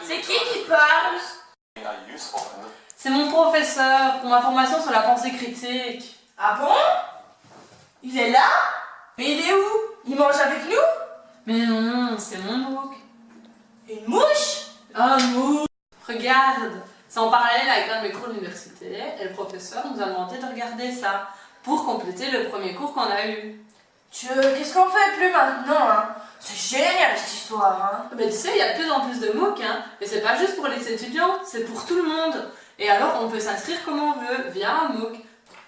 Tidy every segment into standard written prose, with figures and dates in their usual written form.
C'est qui parle? C'est mon professeur pour ma formation sur la pensée critique. Ah bon? Il est là? Mais il est où? Il mange avec nous? Mais non, c'est mon MOOC. Une mouche? Un MOOC. Regarde, c'est en parallèle avec l'un de mes cours d'université et le professeur nous a demandé de regarder ça pour compléter le premier cours qu'on a eu. Qu'est-ce qu'on fait plus maintenant, hein? C'est génial cette histoire, hein? Mais tu sais, il y a de plus en plus de MOOC, hein. Mais c'est pas juste pour les étudiants, c'est pour tout le monde. Et alors, on peut s'inscrire comme on veut, via un MOOC.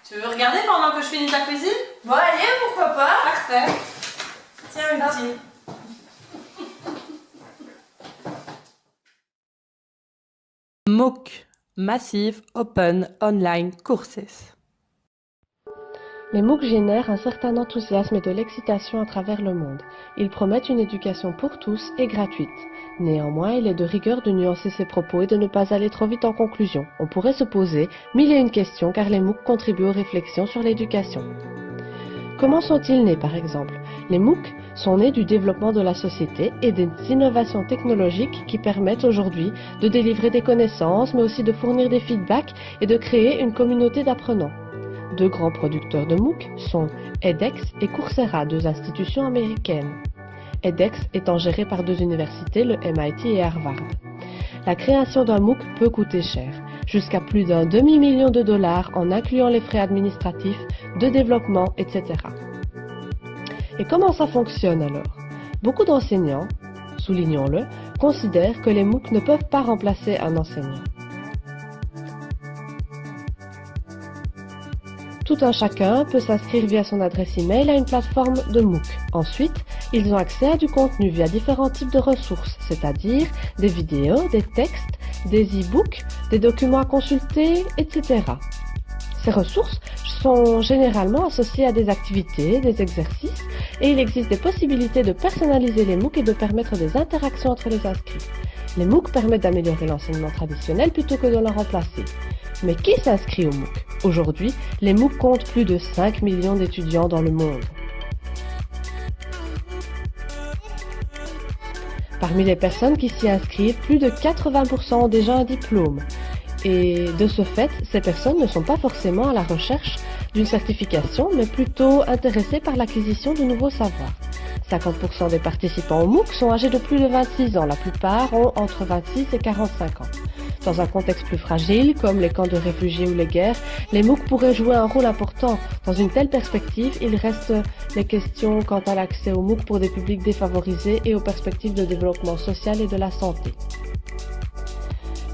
Tu veux regarder pendant que je finis ta cuisine? Bon allez, pourquoi pas? Parfait. Tiens, une petite. MOOC, Massive Open Online Courses. Les MOOC génèrent un certain enthousiasme et de l'excitation à travers le monde. Ils promettent une éducation pour tous et gratuite. Néanmoins, il est de rigueur de nuancer ses propos et de ne pas aller trop vite en conclusion. On pourrait se poser mille et une questions car les MOOC contribuent aux réflexions sur l'éducation. Comment sont-ils nés par exemple? Les MOOC sont nés du développement de la société et des innovations technologiques qui permettent aujourd'hui de délivrer des connaissances mais aussi de fournir des feedbacks et de créer une communauté d'apprenants. Deux grands producteurs de MOOC sont edX et Coursera, deux institutions américaines. edX étant géré par deux universités, le MIT et Harvard. La création d'un MOOC peut coûter cher, jusqu'à plus d'un demi-million de dollars en incluant les frais administratifs, de développement, etc. Et comment ça fonctionne alors? Beaucoup d'enseignants, soulignons-le, considèrent que les MOOC ne peuvent pas remplacer un enseignant. Tout un chacun peut s'inscrire via son adresse email à une plateforme de MOOC. Ensuite, ils ont accès à du contenu via différents types de ressources, c'est-à-dire des vidéos, des textes, des e-books, des documents à consulter, etc. Ces ressources sont généralement associées à des activités, des exercices, et il existe des possibilités de personnaliser les MOOC et de permettre des interactions entre les inscrits. Les MOOC permettent d'améliorer l'enseignement traditionnel plutôt que de le remplacer. Mais qui s'inscrit au MOOC? Aujourd'hui, les MOOC comptent plus de 5 millions d'étudiants dans le monde. Parmi les personnes qui s'y inscrivent, plus de 80% ont déjà un diplôme. Et de ce fait, ces personnes ne sont pas forcément à la recherche d'une certification, mais plutôt intéressées par l'acquisition de nouveaux savoirs. 50% des participants au MOOC sont âgés de plus de 26 ans, la plupart ont entre 26 et 45 ans. Dans un contexte plus fragile, comme les camps de réfugiés ou les guerres, les MOOC pourraient jouer un rôle important. Dans une telle perspective, il reste les questions quant à l'accès aux MOOC pour des publics défavorisés et aux perspectives de développement social et de la santé.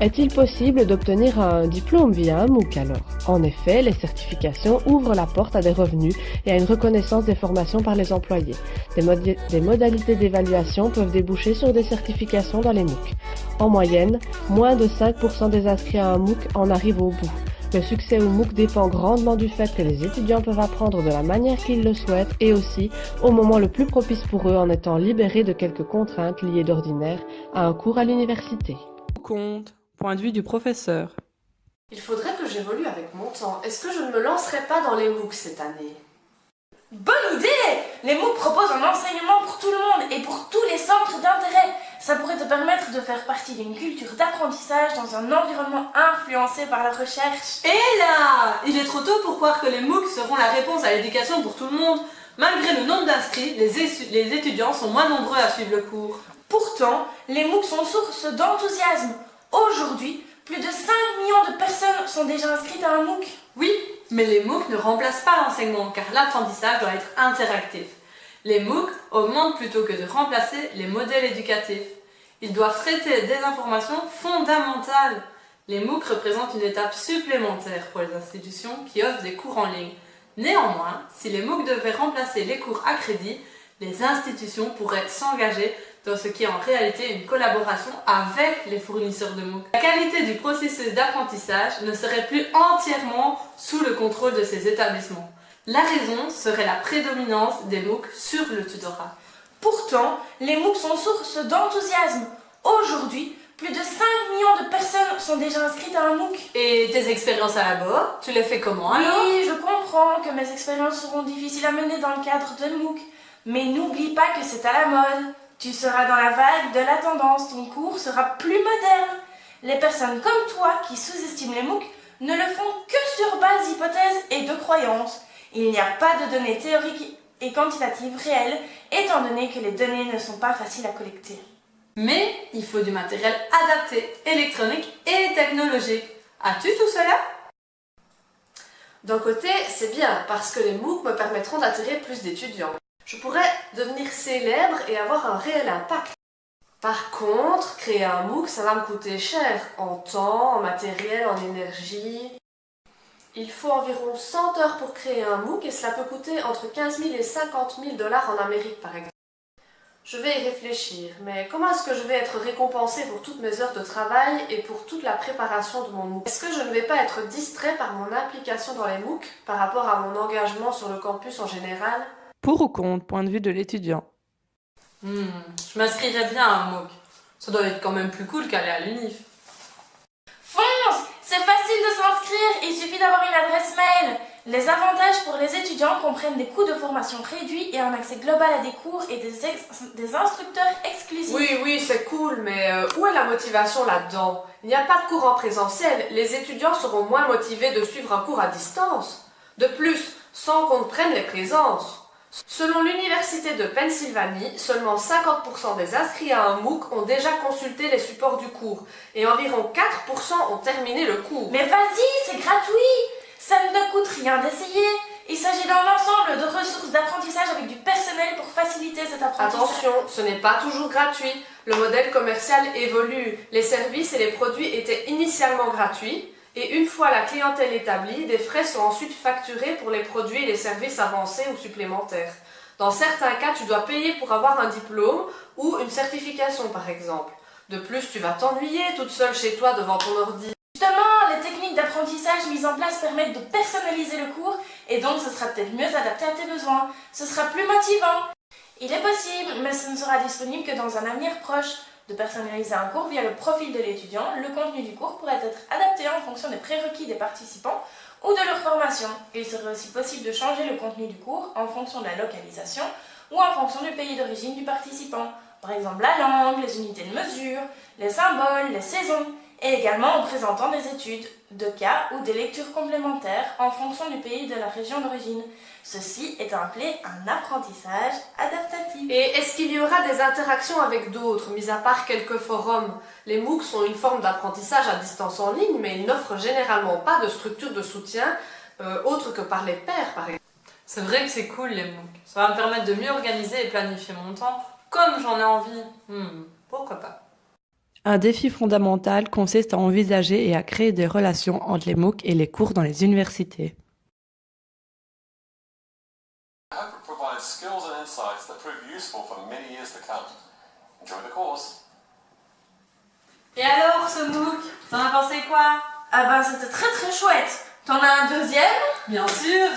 Est-il possible d'obtenir un diplôme via un MOOC alors? En effet, les certifications ouvrent la porte à des revenus et à une reconnaissance des formations par les employés. Des modalités d'évaluation peuvent déboucher sur des certifications dans les MOOC. En moyenne, moins de 5% des inscrits à un MOOC en arrivent au bout. Le succès au MOOC dépend grandement du fait que les étudiants peuvent apprendre de la manière qu'ils le souhaitent et aussi au moment le plus propice pour eux en étant libérés de quelques contraintes liées d'ordinaire à un cours à l'université. Compte. Point de vue du professeur. Il faudrait que j'évolue avec mon temps. Est-ce que je ne me lancerai pas dans les MOOC cette année? Bonne idée! Les MOOC proposent un enseignement pour tout le monde et pour tous les centres d'intérêt. Ça pourrait te permettre de faire partie d'une culture d'apprentissage dans un environnement influencé par la recherche. Et là! Il est trop tôt pour croire que les MOOC seront la réponse à l'éducation pour tout le monde. Malgré le nombre d'inscrits, les étudiants sont moins nombreux à suivre le cours. Pourtant, les MOOC sont source d'enthousiasme. Aujourd'hui, plus de 5 millions de personnes sont déjà inscrites à un MOOC. Oui, mais les MOOC ne remplacent pas l'enseignement car l'apprentissage doit être interactif. Les MOOC augmentent plutôt que de remplacer les modèles éducatifs. Ils doivent traiter des informations fondamentales. Les MOOC représentent une étape supplémentaire pour les institutions qui offrent des cours en ligne. Néanmoins, si les MOOC devaient remplacer les cours à crédit, les institutions pourraient s'engager dans ce qui est en réalité une collaboration avec les fournisseurs de MOOC. La qualité du processus d'apprentissage ne serait plus entièrement sous le contrôle de ces établissements. La raison serait la prédominance des MOOC sur le tutorat. Pourtant, les MOOC sont source d'enthousiasme. Aujourd'hui, plus de 5 millions de personnes sont déjà inscrites à un MOOC. Et tes expériences à la bord, tu les fais comment alors? Oui, je comprends que mes expériences seront difficiles à mener dans le cadre de MOOC. Mais n'oublie pas que c'est à la mode. Tu seras dans la vague de la tendance, ton cours sera plus moderne. Les personnes comme toi qui sous-estiment les MOOC ne le font que sur base d'hypothèses et de croyances. Il n'y a pas de données théoriques et quantitatives réelles, étant donné que les données ne sont pas faciles à collecter. Mais il faut du matériel adapté, électronique et technologique. As-tu tout cela? D'un côté, c'est bien, parce que les MOOC me permettront d'attirer plus d'étudiants. Je pourrais devenir célèbre et avoir un réel impact. Par contre, créer un MOOC, ça va me coûter cher, en temps, en matériel, en énergie. Il faut environ 100 heures pour créer un MOOC et cela peut coûter entre 15 000 et 50 000 $ en Amérique par exemple. Je vais y réfléchir, mais comment est-ce que je vais être récompensée pour toutes mes heures de travail et pour toute la préparation de mon MOOC? Est-ce que je ne vais pas être distrait par mon implication dans les MOOC par rapport à mon engagement sur le campus en général? Pour ou contre, point de vue de l'étudiant. Je m'inscrirais bien à un MOOC. Ça doit être quand même plus cool qu'aller à l'UNIF. Fonce! C'est facile de s'inscrire, il suffit d'avoir une adresse mail. Les avantages pour les étudiants comprennent des coûts de formation réduits et un accès global à des cours et des instructeurs exclusifs. Oui, c'est cool, mais où est la motivation là-dedans? Il n'y a pas de cours en présentiel, les étudiants seront moins motivés de suivre un cours à distance. De plus, sans qu'on ne prenne les présences. Selon l'Université de Pennsylvanie, seulement 50% des inscrits à un MOOC ont déjà consulté les supports du cours et environ 4% ont terminé le cours. Mais vas-y, c'est gratuit! Ça ne te coûte rien d'essayer. Il s'agit d'un ensemble de ressources d'apprentissage avec du personnel pour faciliter cet apprentissage. Attention, ce n'est pas toujours gratuit. Le modèle commercial évolue. Les services et les produits étaient initialement gratuits. Et une fois la clientèle établie, des frais sont ensuite facturés pour les produits et les services avancés ou supplémentaires. Dans certains cas, tu dois payer pour avoir un diplôme ou une certification par exemple. De plus, tu vas t'ennuyer toute seule chez toi devant ton ordi. Justement, les techniques d'apprentissage mises en place permettent de personnaliser le cours et donc ce sera peut-être mieux adapté à tes besoins. Ce sera plus motivant. Il est possible, mais ce ne sera disponible que dans un avenir proche. De personnaliser un cours via le profil de l'étudiant, le contenu du cours pourrait être adapté en fonction des prérequis des participants ou de leur formation. Il serait aussi possible de changer le contenu du cours en fonction de la localisation ou en fonction du pays d'origine du participant. Par exemple la langue, les unités de mesure, les symboles, les saisons, et également en présentant des études de cas ou des lectures complémentaires en fonction du pays de la région d'origine. Ceci est appelé un apprentissage adaptatif. Et est-ce qu'il y aura des interactions avec d'autres, mis à part quelques forums? Les MOOC sont une forme d'apprentissage à distance en ligne, mais ils n'offrent généralement pas de structure de soutien autre que par les pairs, par exemple. C'est vrai que c'est cool les MOOC. Ça va me permettre de mieux organiser et planifier mon temps comme j'en ai envie. Pourquoi pas? Un défi fondamental consiste à envisager et à créer des relations entre les MOOC et les cours dans les universités. I hope it provides skills and insights that prove useful for many years to come. Enjoy the course. Et alors ce MOOC, t'en as pensé quoi? Ah ben c'était très chouette. T'en as un deuxième? Bien sûr.